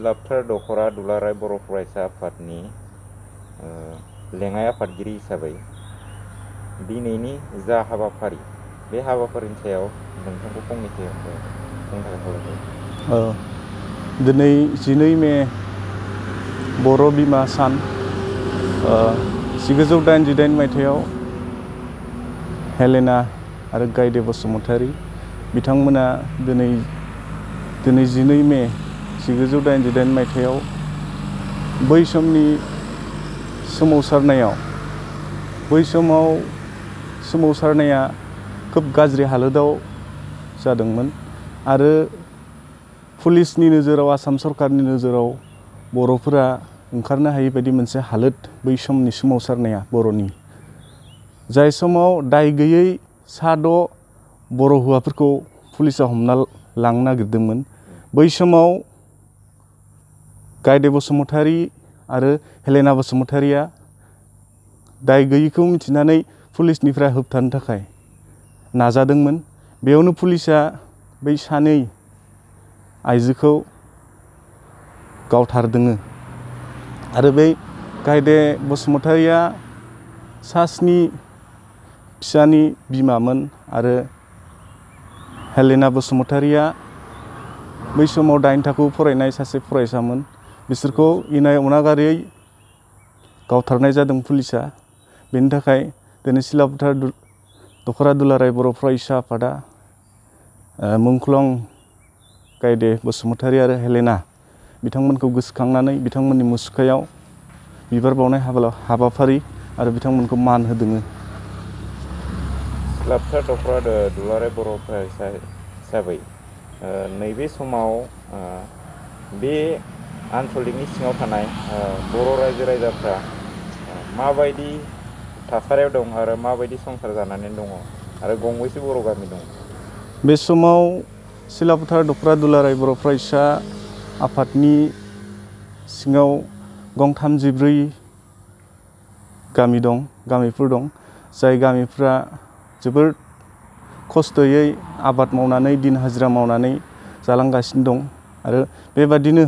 सिलापथार दख'रा दुलाराय बर' फरायसा आफादनि लेङाइ आफादगिरि हिसाबै दिनैनि जा हाबाफारि बे हाबाफारिनि सायाव नोंथांखौ फंनैसो बुंनो थाखाय खावलायबाय। दिनै 12 मे बर' बिमा सान 1988 मायथाइयाव हेलेना आरो गायदे बसुमतारी बिथांमोना दिनै 12 मे 1988 मायथाइयाव बै समनि सोमावसारनायाव बै समाव सोमावसारनाया खोब गाज्रि हालोदाव जादोंमोन आरो पुलिसनि नोजोराव आसाम सरकारनि नोजोराव बर'फोरा ओंखारनो हायै बायदि मोनसे हालोद बै समनि सोमावसारनाया बर'नि जाय समाव दाय गैयै 6 बर' हौवाफोरखौ पुलिसा हमना लांनो नागिरदोंमोन। बै समाव गायदे बसुमतारी आरो हेलेना बसुमतारीया दाय गैयैखौ मिथिनानै पुलिसनिफ्राय होबथानो थाखाय नाजादोंमोन। बेयावनो पुलिसा बै 2 आइजोखौ गावथारदों आरो बै गायदे बसुमतारीया 7 फिसानि बिमामोन आरो हेलेना बसुमतारीया बै समाव 8 थाखोआव फरायनाय सासे फरायसामोन। बिसोरखौ इनाय अनागारियै गावथारनाय जादों पुलिसा। बेनि थाखाय दिनै सिलापथार दख'रा दुलाराय बर' फरायसा आफादा मुंख्लं गायदे बसुमतारी आरो हेलेना बिथांमोनखौ गोसोखांनानै बिथांमोननि मुसुखायाव बिबार बावनाय हाबाफारि आरो बिथांमोनखौ मान होदों। सिलापथार दख'रा दुलाराय बर' फरायसा हिसाबै नैबे समाव बे आनसलिकनि सिङाव थानाय बर' रायजो राजाफ्रा माबायदि थासारियाव दं आरो माबायदि संसार जानानै दङ आरो गंबैसे बर' गामि दं? बे समाव सिलापथार दख'रा दुलाराय बर' फरायसा आफादनि सिङाव गं 34 गामिफोर दं जाय गामिफ्रा जोबोर खस्थ'यै आबाद मावनानै दिन हाजिरा मावनानै जालांगासिनो दं आरो बेबादिनो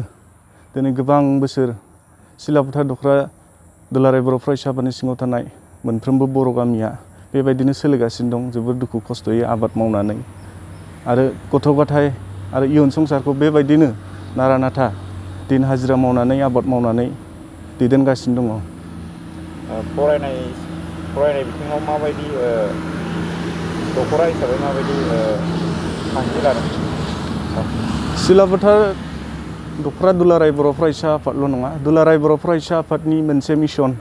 दिनै गोबां बोसोर सिलापथार दख'रा दुलाराय बर' फरायसा आफादनि सिङाव थानाय मोनफ्रोमबो बर' गामिया बेबायदिनो सोलिगासिनो दं जोबोर दुखु खस्थ'यै आबाद मावनानै आरो गथ' गथाय आरो इयुन संसारखौ बेबायदिनो नारा नाथा दिन हाजिरा मावनानै आबाद मावनानै दैदेनगासिनो दङ। फरायनाय बिथिङाव माबायदि दख'रा हिसाबै माबायदि थांखि लादों? सिलापथार दख'रा दुलाराय बर' फरायसा आफादल' नङा दुलाराय बर' फरायसा आफादनि मोनसे मिशन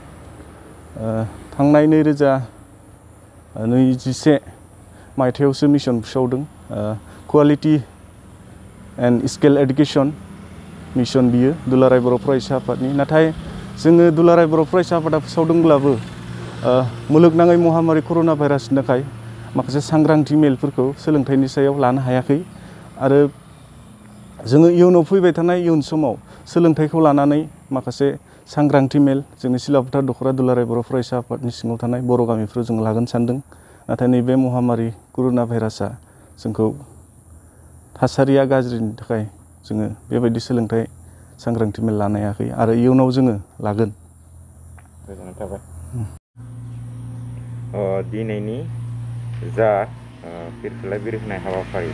थांनाय 2021 मायथाइयावसो मिशन फोसावदों quality and skill education mission बियो दुलाराय बर' फरायसा आफादनि। नाथाय जोङो दुलाराय बर' फरायसा आफादा फोसावदोंब्लाबो मुलुगनाङै महामारि कर'ना भाइरासनि थाखाय माखासे सांग्रांथि मेलफोरखौ सोलोंथाइनि सायाव लानो हायाखै आरो जोङो इयुनाव फैबाय थानाय इयुन समाव सोलोंथाइखौ लानानै माखासे सांग्रांथि मेल जोंनि सिलापथार दख'रा दुलाराय बर' फरायसा आफादनि सिङाव थानाय बर' गामिफोराव जों लागोन सानदों। नाथाय नैबे महामारि कर'ना भाइरासआ जोंखौ थासारिया गाज्रिनि थाखाय जोङो बेबायदि सोलोंथाइ सांग्रांथि मेल लानो हायाखै आरो इयुनाव जोङो लागोन। गोजोननाय थाबाय। दिनैनि जा फिरफिला बिरहोनाय हाबाफारि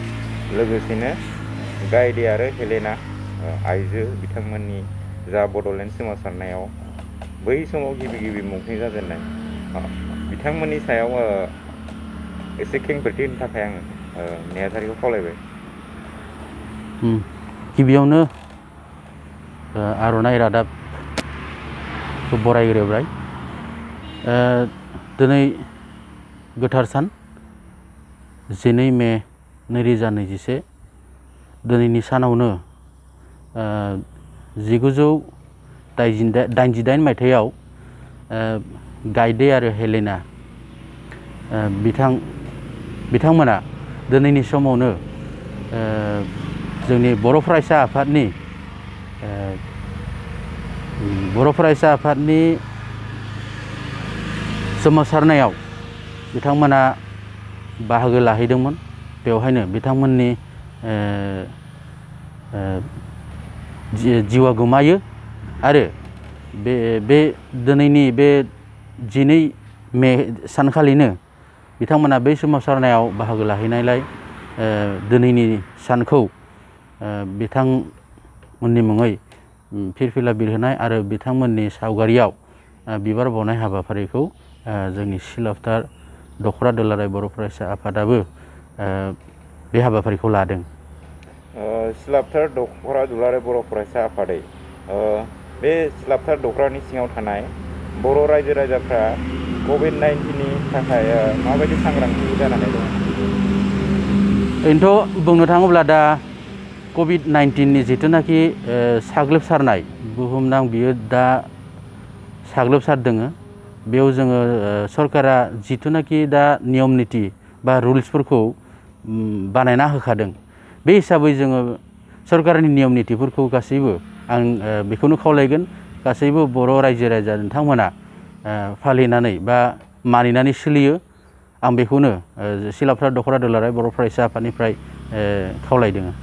लोगोसेनो गायदे आरो हेलेना आइजो बिथांमोननि जा बड'लेण्ड सोमावसारनायाव बै समाव गिबि मुंख्लं जाजेननाय बिथांमोननि सायाव एसे खेंफोरथि होनो थाखाय आङो नेहाथारिखौ खावलायबाय। गिबियावनो आर'नाइ रादाबखौ बरायग्रोबाय। दिनै गोथार सान 12 मे 2021 दिनैनि सानावनो 1988 मायथाइयाव गायदे आरो हेलेना बिथांमोना दिनैनि समावनो जोंनि बर' फरायसा आफादनि सोमावसारनायाव बिथांमोना बाहागो लाहैदोंमोन। बेवहायनो बिथांमोननि जिउआ गोमायो आरो बे दिनैनि बे 12 मे सानखालिनो बिथांमोना बै सोमावसारनायाव बाहागो लाहैनायलाय दिनैनि सानखौ बिथांमोननि मुङै फिरफिला बिरहोनाय आरो बिथांमोननि सावगारियाव बिबार बावनाय हाबाफारिखौ जोंनि सिलाफथार दखरा दुलाराय बर' फरायसा आफादाबो बे हाबाफारिखौ लादों। सिलाफथार दखरा दुलाराय बर' फरायसा आफादै बे सिलाफथार दखरानि सिङाव थानाय बर' रायजो राजाफ्रा COVID-19 नि थाखाय माबायदि सांग्रांथि जानानै दं? ओरैनोथ' बुंनो थाङोब्ला दा COVID-19 नि जिथुनाखि साग्लोबसारनाय बुहुमनां बियो दा साग्लोबसारदों। बेयाव जोङो सरकारा जिथुनाखि दा नियम निति बा रुल्सफोरखौ बानायना होखादों। बे हिसाबै जोङो सरकारनि नियम नितिफोरखौ गासैबो आं बेखौनो खावलायगोन गासैबो बर' रायजो राजा नोंथांमोना फालिनानै बा मानिनानै सोलियो। आं बेखौनो सिलाफथार दखरा दुलाराय बर' फरायसा आफादनिफ्राय खावलायदों।